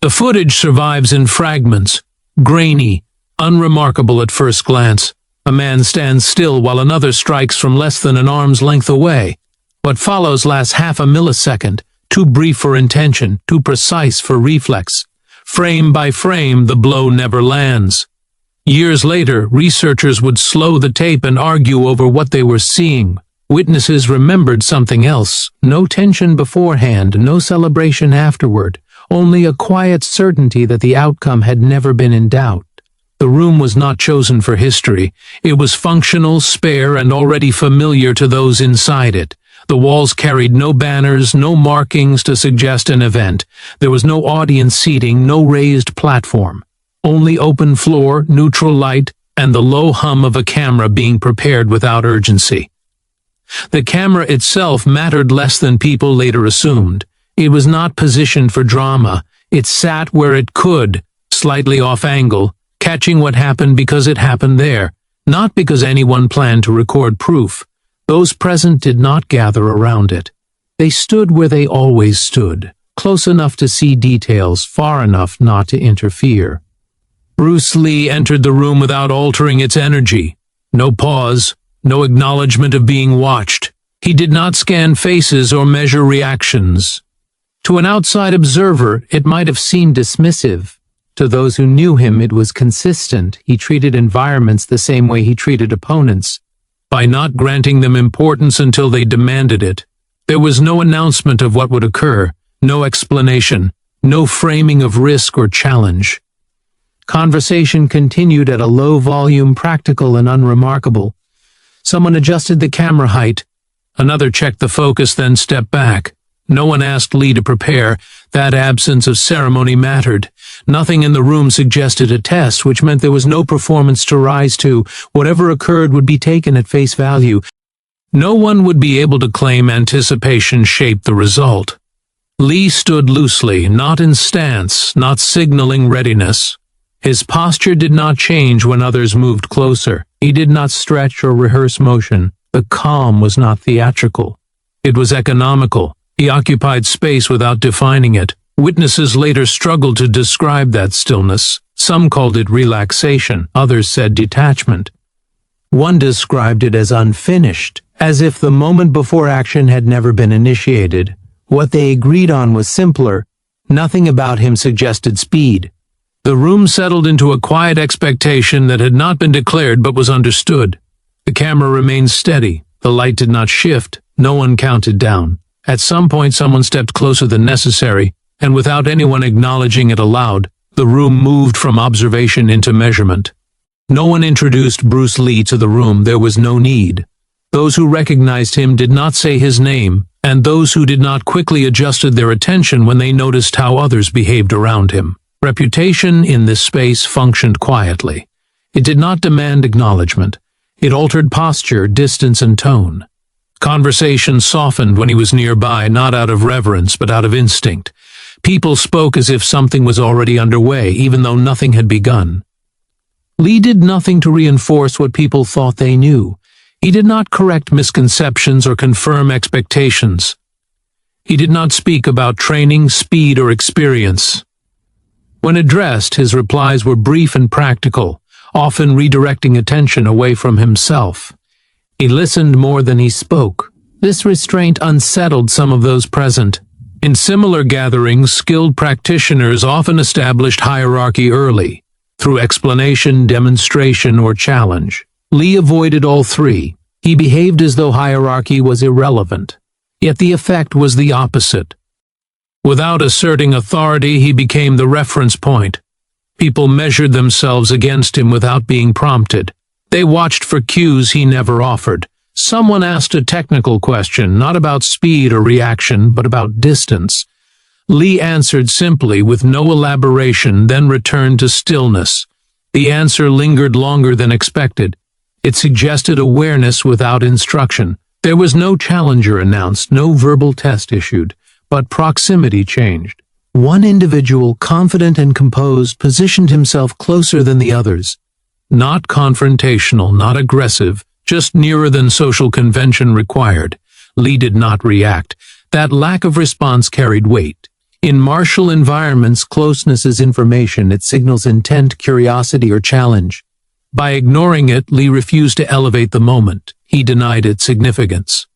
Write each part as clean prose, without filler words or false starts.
The footage survives in fragments, grainy, unremarkable at first glance. A man stands still while another strikes from less than an arm's length away. What follows lasts half a millisecond, too brief for intention, too precise for reflex. Frame by frame, the blow never lands. Years later, researchers would slow the tape and argue over what they were seeing. Witnesses remembered something else. No tension beforehand, no celebration afterward, only a quiet certainty that the outcome had never been in doubt. The room was not chosen for history. It was functional, spare, and already familiar to those inside it. The walls carried no banners, no markings to suggest an event. There was no audience seating, no raised platform. Only open floor, neutral light, and the low hum of a camera being prepared without urgency. The camera itself mattered less than people later assumed. It was not positioned for drama. It sat where it could, slightly off angle, catching what happened because it happened there, not because anyone planned to record proof. Those present did not gather around it. They stood where they always stood, close enough to see details, far enough not to interfere. Bruce Lee entered the room without altering its energy. No pause, no acknowledgement of being watched. He did not scan faces or measure reactions. To an outside observer, it might have seemed dismissive. To those who knew him, it was consistent. He treated environments the same way he treated opponents, by not granting them importance until they demanded it. There was no announcement of what would occur, no explanation, no framing of risk or challenge. Conversation continued at a low volume, practical and unremarkable. Someone adjusted the camera height. Another checked the focus, then stepped back. No one asked Lee to prepare. That absence of ceremony mattered. Nothing in the room suggested a test, which meant there was no performance to rise to. Whatever occurred would be taken at face value. No one would be able to claim anticipation shaped the result. Lee stood loosely, not in stance, not signaling readiness. His posture did not change when others moved closer. He did not stretch or rehearse motion. The calm was not theatrical. It was economical. He occupied space without defining it. Witnesses later struggled to describe that stillness. Some called it relaxation, others said detachment. One described it as unfinished, as if the moment before action had never been initiated. What they agreed on was simpler. Nothing about him suggested speed. The room settled into a quiet expectation that had not been declared but was understood. The camera remained steady. The light did not shift. No one counted down. At some point, someone stepped closer than necessary, and without anyone acknowledging it aloud, the room moved from observation into measurement. No one introduced Bruce Lee to the room. There was no need. Those who recognized him did not say his name, and those who did not quickly adjusted their attention when they noticed how others behaved around him. Reputation in this space functioned quietly. It did not demand acknowledgement. It altered posture, distance, and tone. Conversation softened when he was nearby, not out of reverence, but out of instinct. People spoke as if something was already underway, even though nothing had begun. Lee did nothing to reinforce what people thought they knew. He did not correct misconceptions or confirm expectations. He did not speak about training, speed, or experience. When addressed, his replies were brief and practical, often redirecting attention away from himself. He listened more than he spoke. This restraint unsettled some of those present. In similar gatherings, skilled practitioners often established hierarchy early, through explanation, demonstration, or challenge. Lee avoided all three. He behaved as though hierarchy was irrelevant. Yet the effect was the opposite. Without asserting authority, he became the reference point. People measured themselves against him without being prompted. They watched for cues he never offered. Someone asked a technical question, not about speed or reaction, but about distance. Lee answered simply, with no elaboration, then returned to stillness. The answer lingered longer than expected. It suggested awareness without instruction. There was no challenger announced, no verbal test issued, but proximity changed. One individual, confident and composed, positioned himself closer than the others. Not confrontational, not aggressive, just nearer than social convention required. Lee did not react. That lack of response carried weight. In martial environments, closeness is information. It signals intent, curiosity, or challenge. By ignoring it, Lee refused to elevate the moment. He denied its significance.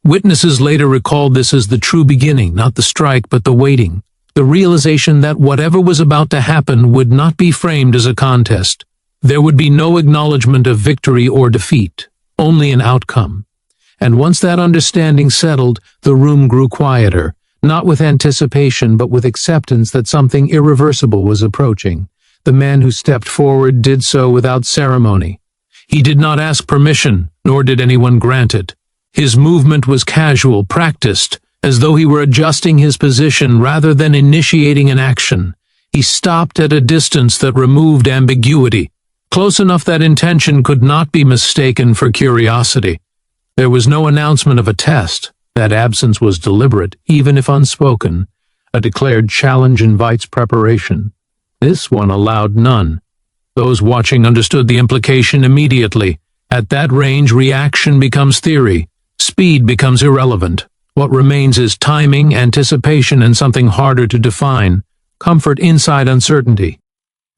Witnesses later recalled this as the true beginning, not the strike, but the waiting. The realization that whatever was about to happen would not be framed as a contest. There would be no acknowledgement of victory or defeat, only an outcome. And once that understanding settled, the room grew quieter, not with anticipation but with acceptance that something irreversible was approaching. The man who stepped forward did so without ceremony. He did not ask permission, nor did anyone grant it. His movement was casual, practiced, as though he were adjusting his position rather than initiating an action. He stopped at a distance that removed ambiguity, close enough that intention could not be mistaken for curiosity. There was no announcement of a test. That absence was deliberate, even if unspoken. A declared challenge invites preparation. This one allowed none. Those watching understood the implication immediately. At that range, reaction becomes theory. Speed becomes irrelevant. What remains is timing, anticipation, and something harder to define: comfort inside uncertainty.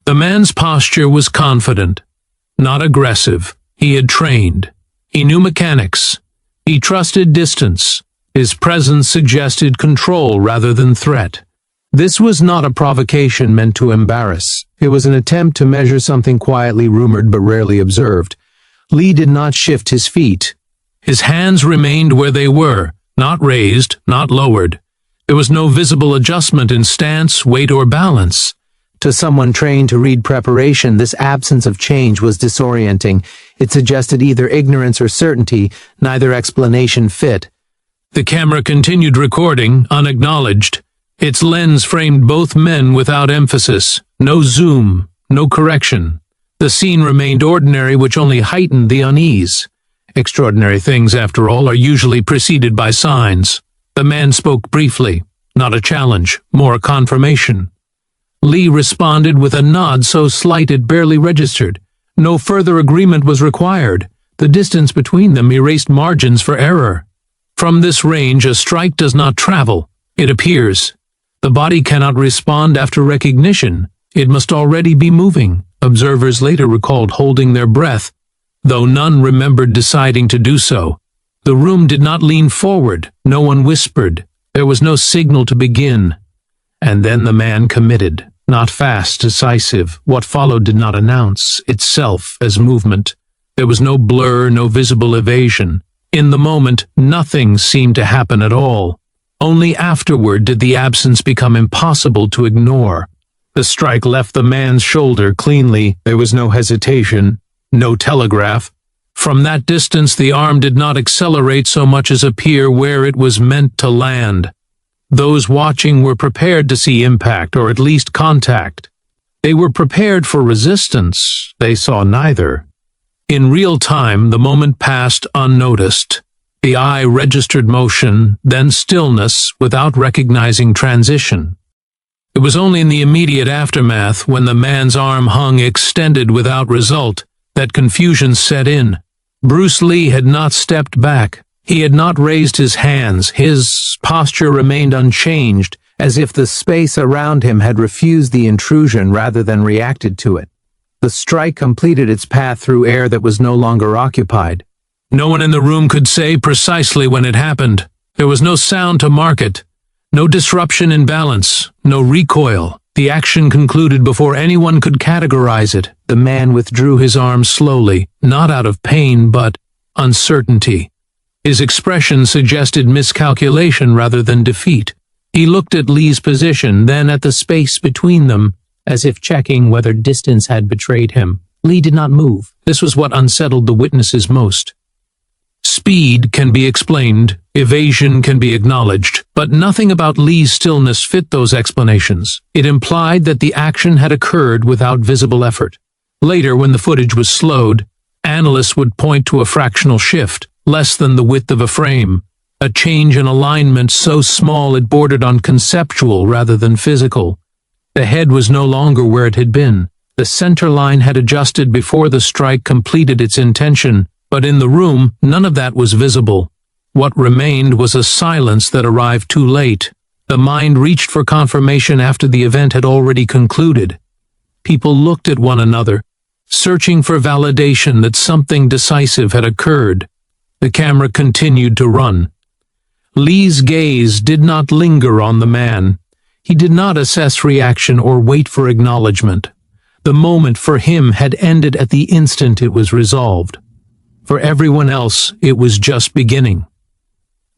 The man's posture was confident, not aggressive. He had trained. He knew mechanics. He trusted distance. His presence suggested control rather than threat. This was not a provocation meant to embarrass. It was an attempt to measure something quietly rumored but rarely observed. Lee did not shift his feet. His hands remained where they were, not raised, not lowered. There was no visible adjustment in stance, weight, or balance. To someone trained to read preparation, this absence of change was disorienting. It suggested either ignorance or certainty, neither explanation fit. The camera continued recording, unacknowledged. Its lens framed both men without emphasis. No zoom, no correction. The scene remained ordinary, which only heightened the unease. Extraordinary things, after all, are usually preceded by signs. The man spoke briefly, not a challenge, more a confirmation. Lee responded with a nod so slight it barely registered. No further agreement was required. The distance between them erased margins for error. From this range, a strike does not travel. It appears. The body cannot respond after recognition. It must already be moving. Observers later recalled holding their breath, though none remembered deciding to do so. The room did not lean forward. No one whispered. There was no signal to begin. And then the man committed. Not fast, decisive. What followed did not announce itself as movement. There was no blur, no visible evasion. In the moment, nothing seemed to happen at all. Only afterward did the absence become impossible to ignore. The strike left the man's shoulder cleanly. There was no hesitation, no telegraph. From that distance, the arm did not accelerate so much as appear where it was meant to land. Those watching were prepared to see impact, or at least contact. They were prepared for resistance. They saw neither. In real time, the moment passed unnoticed. The eye registered motion, then stillness, without recognizing transition. It was only in the immediate aftermath, when the man's arm hung extended without result, that confusion set in. Bruce Lee had not stepped back. He had not raised his hands. His posture remained unchanged, as if the space around him had refused the intrusion rather than reacted to it. The strike completed its path through air that was no longer occupied. No one in the room could say precisely when it happened. There was no sound to mark it. No disruption in balance. No recoil. The action concluded before anyone could categorize it. The man withdrew his arm slowly, not out of pain, but uncertainty. His expression suggested miscalculation rather than defeat. He looked at Lee's position, then at the space between them, as if checking whether distance had betrayed him. Lee did not move. This was what unsettled the witnesses most. Speed can be explained, evasion can be acknowledged, but nothing about Lee's stillness fit those explanations. It implied that the action had occurred without visible effort. Later, when the footage was slowed, analysts would point to a fractional shift, less than the width of a frame, a change in alignment so small it bordered on conceptual rather than physical. The head was no longer where it had been. The center line had adjusted before the strike completed its intention, but in the room, none of that was visible. What remained was a silence that arrived too late. The mind reached for confirmation after the event had already concluded. People looked at one another, searching for validation that something decisive had occurred. The camera continued to run. Lee's gaze did not linger on the man. He did not assess reaction or wait for acknowledgement. The moment for him had ended at the instant it was resolved. For everyone else, it was just beginning.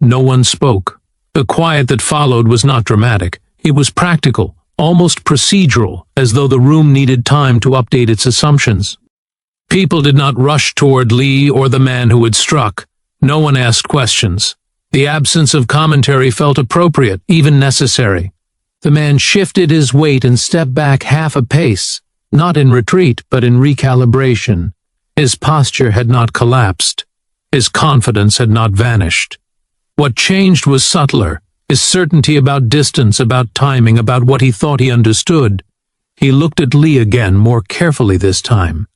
No one spoke. The quiet that followed was not dramatic. It was practical, almost procedural, as though the room needed time to update its assumptions. People did not rush toward Lee or the man who had struck. No one asked questions. The absence of commentary felt appropriate, even necessary. The man shifted his weight and stepped back half a pace, not in retreat, but in recalibration. His posture had not collapsed. His confidence had not vanished. What changed was subtler, his certainty about distance, about timing, about what he thought he understood. He looked at Lee again, more carefully this time.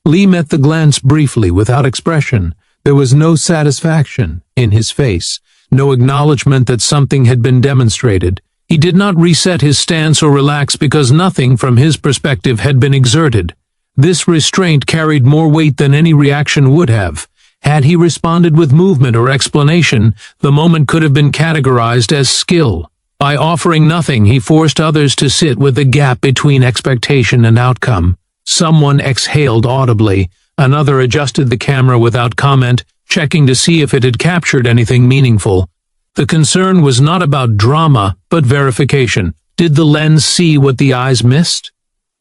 Lee met the glance briefly, without expression. There was no satisfaction in his face, no acknowledgement that something had been demonstrated. He did not reset his stance or relax because nothing from his perspective had been exerted. This restraint carried more weight than any reaction would have. Had he responded with movement or explanation, the moment could have been categorized as skill. By offering nothing, he forced others to sit with the gap between expectation and outcome. Someone exhaled audibly. Another adjusted the camera without comment, checking to see if it had captured anything meaningful. The concern was not about drama, but verification. Did the lens see what the eyes missed?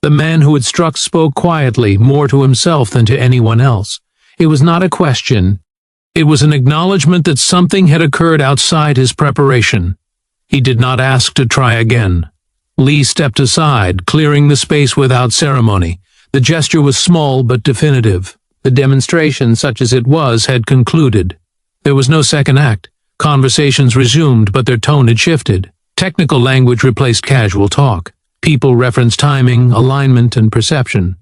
The man who had struck spoke quietly, more to himself than to anyone else. It was not a question. It was an acknowledgement that something had occurred outside his preparation. He did not ask to try again. Lee stepped aside, clearing the space without ceremony. The gesture was small but definitive. The demonstration, such as it was, had concluded. There was no second act. Conversations resumed, but their tone had shifted. Technical language replaced casual talk. People referenced timing, alignment, and perception.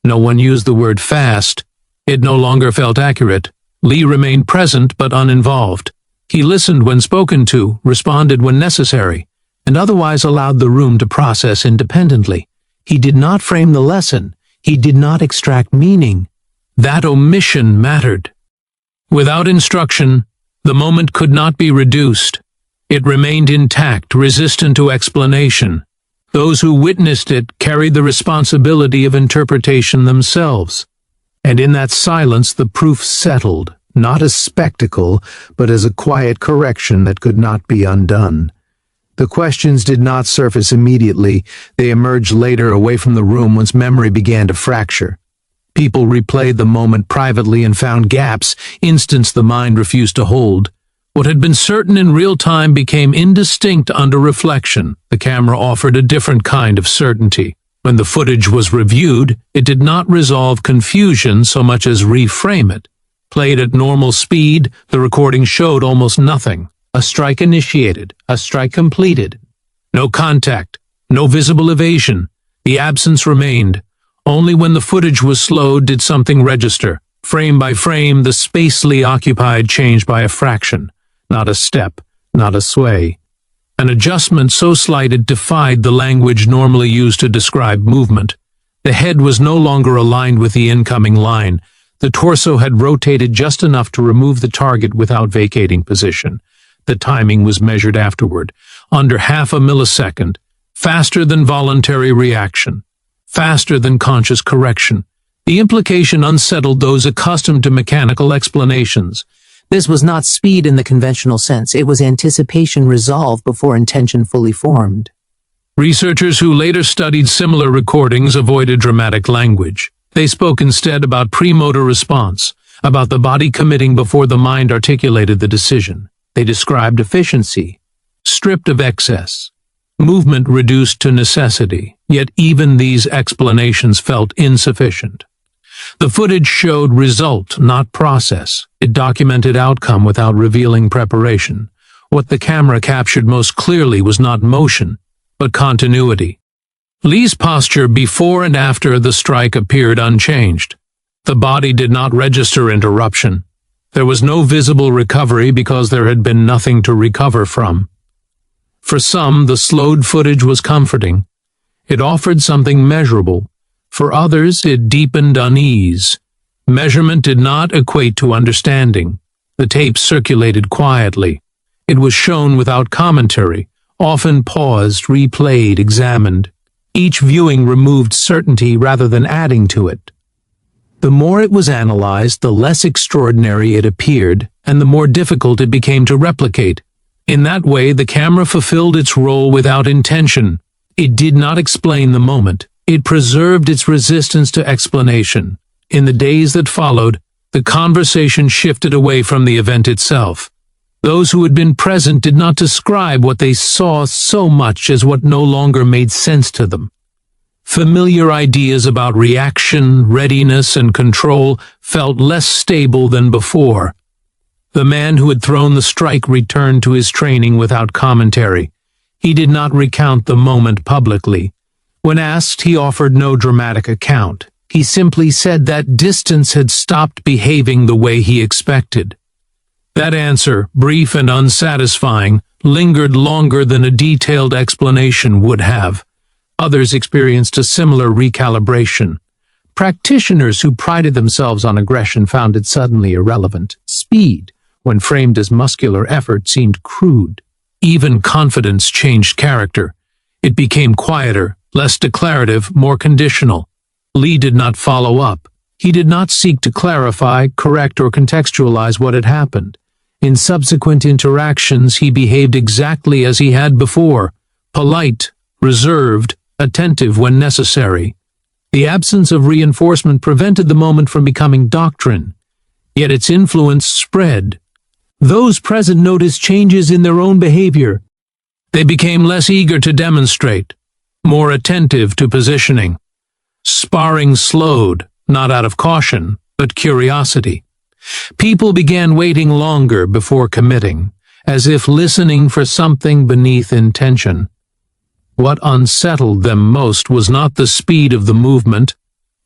No one used the word fast. It no longer felt accurate. Lee remained present but uninvolved. He listened when spoken to, responded when necessary, and otherwise allowed the room to process independently. He did not frame the lesson. He did not extract meaning. That omission mattered. Without instruction, the moment could not be reduced. It remained intact, resistant to explanation. Those who witnessed it carried the responsibility of interpretation themselves. And in that silence the proof settled, not as spectacle, but as a quiet correction that could not be undone. The questions did not surface immediately. They emerged later, away from the room, once memory began to fracture. People replayed the moment privately and found gaps, instants the mind refused to hold. What had been certain in real time became indistinct under reflection. The camera offered a different kind of certainty. When the footage was reviewed, it did not resolve confusion so much as reframe it. Played at normal speed, the recording showed almost nothing. A strike initiated, a strike completed. No contact, no visible evasion. The absence remained. Only when the footage was slowed did something register. Frame by frame, the space Lee occupied changed by a fraction. Not a step, not a sway. An adjustment so slight it defied the language normally used to describe movement. The head was no longer aligned with the incoming line. The torso had rotated just enough to remove the target without vacating position. The timing was measured afterward, under half a millisecond, faster than voluntary reaction, faster than conscious correction. The implication unsettled those accustomed to mechanical explanations. This was not speed in the conventional sense. It was anticipation resolved before intention fully formed. Researchers who later studied similar recordings avoided dramatic language. They spoke instead about premotor response, about the body committing before the mind articulated the decision. They described efficiency, stripped of excess, movement reduced to necessity, yet even these explanations felt insufficient. The footage showed result, not process. It documented outcome without revealing preparation. What the camera captured most clearly was not motion, but continuity. Lee's posture before and after the strike appeared unchanged. The body did not register interruption. There was no visible recovery because there had been nothing to recover from. For some, the slowed footage was comforting. It offered something measurable. For others, it deepened unease. Measurement did not equate to understanding. The tape circulated quietly. It was shown without commentary, often paused, replayed, examined. Each viewing removed certainty rather than adding to it. The more it was analyzed, the less extraordinary it appeared, and the more difficult it became to replicate. In that way, the camera fulfilled its role without intention. It did not explain the moment. It preserved its resistance to explanation. In the days that followed, the conversation shifted away from the event itself. Those who had been present did not describe what they saw so much as what no longer made sense to them. Familiar ideas about reaction, readiness, and control felt less stable than before. The man who had thrown the strike returned to his training without commentary. He did not recount the moment publicly. When asked, he offered no dramatic account. He simply said that distance had stopped behaving the way he expected. That answer, brief and unsatisfying, lingered longer than a detailed explanation would have. Others experienced a similar recalibration. Practitioners who prided themselves on aggression found it suddenly irrelevant. Speed, when framed as muscular effort, seemed crude. Even confidence changed character. It became quieter, less declarative, more conditional. Lee did not follow up. He did not seek to clarify, correct, or contextualize what had happened. In subsequent interactions, he behaved exactly as he had before, polite, reserved, attentive when necessary. The absence of reinforcement prevented the moment from becoming doctrine, yet its influence spread. Those present noticed changes in their own behavior. They became less eager to demonstrate, more attentive to positioning. Sparring slowed, not out of caution, but curiosity. People began waiting longer before committing, as if listening for something beneath intention. What unsettled them most was not the speed of the movement,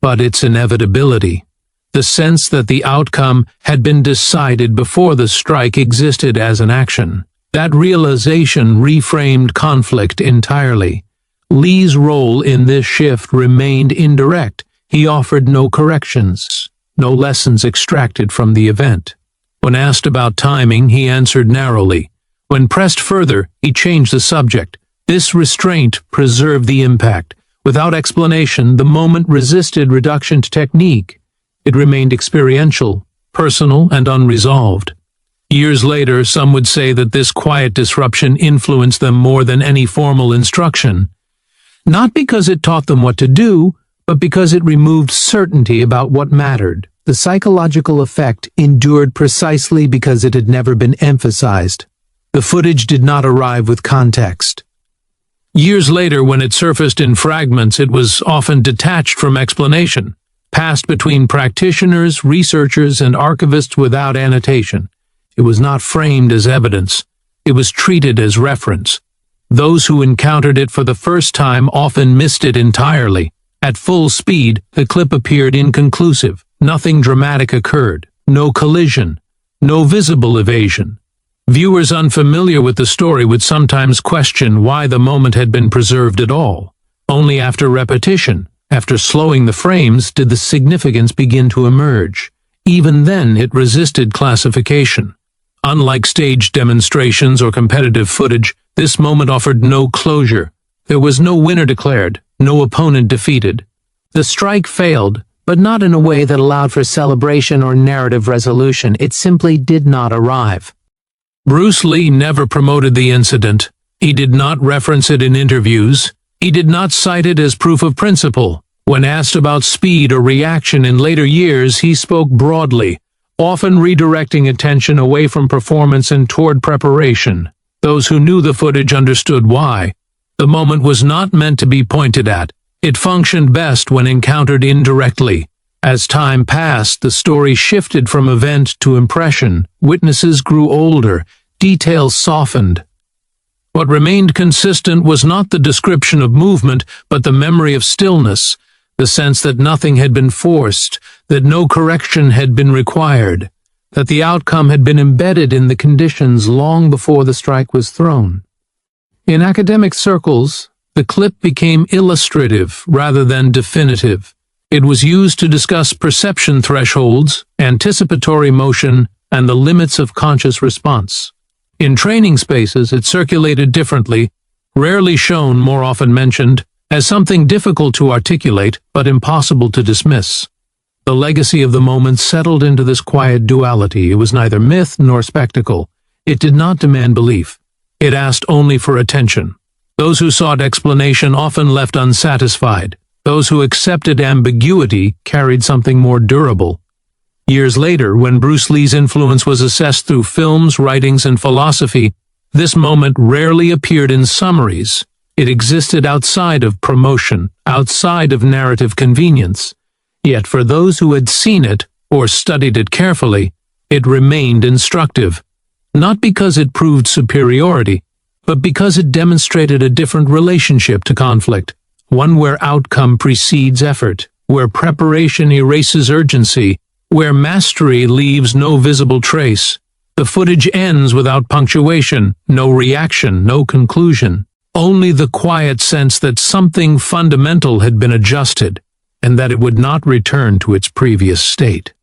but its inevitability. The sense that the outcome had been decided before the strike existed as an action. That realization reframed conflict entirely. Lee's role in this shift remained indirect. He offered no corrections, no lessons extracted from the event. When asked about timing, he answered narrowly. When pressed further, he changed the subject. This restraint preserved the impact. Without explanation, the moment resisted reduction to technique. It remained experiential, personal, and unresolved. Years later, some would say that this quiet disruption influenced them more than any formal instruction. Not because it taught them what to do, but because it removed certainty about what mattered. The psychological effect endured precisely because it had never been emphasized. The footage did not arrive with context. Years later, when it surfaced in fragments, it was often detached from explanation, passed between practitioners, researchers, and archivists without annotation. It was not framed as evidence. It was treated as reference. Those who encountered it for the first time often missed it entirely. At full speed, the clip appeared inconclusive. Nothing dramatic occurred. No collision. No visible evasion. Viewers unfamiliar with the story would sometimes question why the moment had been preserved at all. Only after repetition, after slowing the frames, did the significance begin to emerge. Even then, it resisted classification. Unlike staged demonstrations or competitive footage, this moment offered no closure. There was no winner declared, no opponent defeated. The strike failed, but not in a way that allowed for celebration or narrative resolution. It simply did not arrive. Bruce Lee never promoted the incident. He did not reference it in interviews. He did not cite it as proof of principle. When asked about speed or reaction in later years, he spoke broadly, often redirecting attention away from performance and toward preparation. Those who knew the footage understood why. The moment was not meant to be pointed at. It functioned best when encountered indirectly. As time passed, the story shifted from event to impression. Witnesses grew older. Details softened. What remained consistent was not the description of movement, but the memory of stillness, the sense that nothing had been forced, that no correction had been required, that the outcome had been embedded in the conditions long before the strike was thrown. In academic circles, the clip became illustrative rather than definitive. It was used to discuss perception thresholds, anticipatory motion, and the limits of conscious response. In training spaces, it circulated differently, rarely shown, more often mentioned, as something difficult to articulate but impossible to dismiss. The legacy of the moment settled into this quiet duality. It was neither myth nor spectacle. It did not demand belief. It asked only for attention. Those who sought explanation often left unsatisfied. Those who accepted ambiguity carried something more durable. Years later, when Bruce Lee's influence was assessed through films, writings, and philosophy, this moment rarely appeared in summaries. It existed outside of promotion, outside of narrative convenience. Yet for those who had seen it, or studied it carefully, it remained instructive. Not because it proved superiority, but because it demonstrated a different relationship to conflict, one where outcome precedes effort, where preparation erases urgency, where mastery leaves no visible trace. The footage ends without punctuation, no reaction, no conclusion, only the quiet sense that something fundamental had been adjusted, and that it would not return to its previous state.